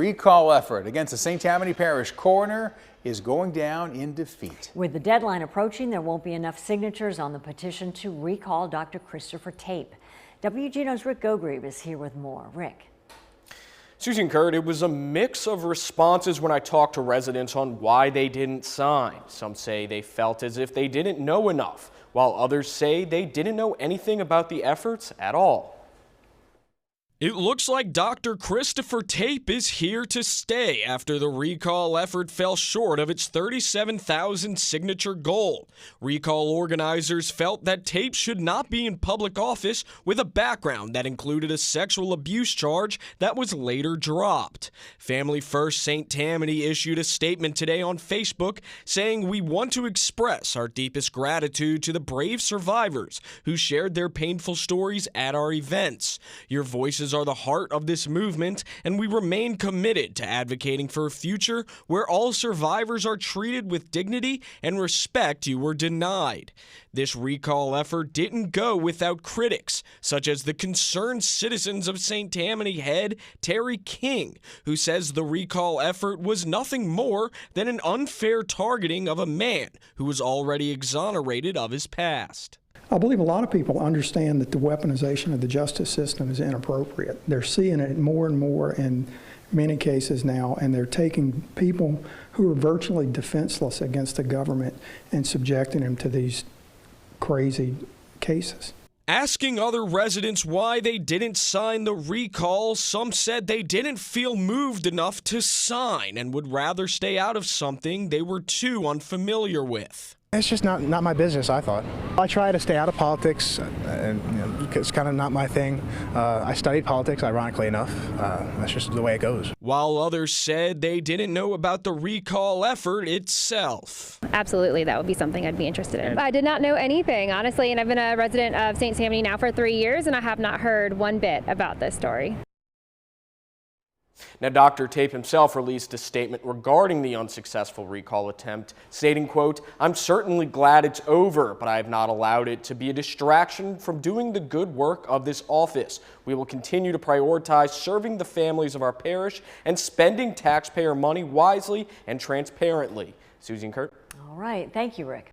recall effort against the St. Tammany Parish coroner is going down in defeat. With the deadline approaching, there won't be enough signatures on the petition to recall Dr. Christopher Tape. WGNO's Rick Gogrieve is here with more. Rick. Susie and Kurt, it was a mix of responses when I talked to residents on why they didn't sign. Some say they felt as if they didn't know enough, while others say they didn't know anything about the efforts at all. It looks like Dr. Christopher Tape is here to stay after the recall effort fell short of its 37,000 signature goal. Recall organizers felt that Tape should not be in public office with a background that included a sexual abuse charge that was later dropped. Family First St. Tammany issued a statement today on Facebook saying, "We want to express our deepest gratitude to the brave survivors who shared their painful stories at our events. Your voices are the heart of this movement, and we remain committed to advocating for a future where all survivors are treated with dignity and respect you were denied." This recall effort didn't go without critics, such as the Concerned Citizens of St. Tammany head Terry King, who says the recall effort was nothing more than an unfair targeting of a man who was already exonerated of his past. I believe a lot of people understand that the weaponization of the justice system is inappropriate. They're seeing it more and more in many cases now, and they're taking people who are virtually defenseless against the government and subjecting them to these crazy cases. Asking other residents why they didn't sign the recall, some said they didn't feel moved enough to sign and would rather stay out of something they were too unfamiliar with. It's just not my business, I thought. I try to stay out of politics, and it's kind of not my thing. I studied politics, ironically enough. That's just the way it goes. While others said they didn't know about the recall effort itself. Absolutely, that would be something I'd be interested in. I did not know anything, honestly, and I've been a resident of St. Tammany now for 3 years, and I have not heard one bit about this story. Now, Dr. Tape himself released a statement regarding the unsuccessful recall attempt, stating, quote, "I'm certainly glad it's over, but I have not allowed it to be a distraction from doing the good work of this office. We will continue to prioritize serving the families of our parish and spending taxpayer money wisely and transparently." Susie and Kurt. All right. Thank you, Rick.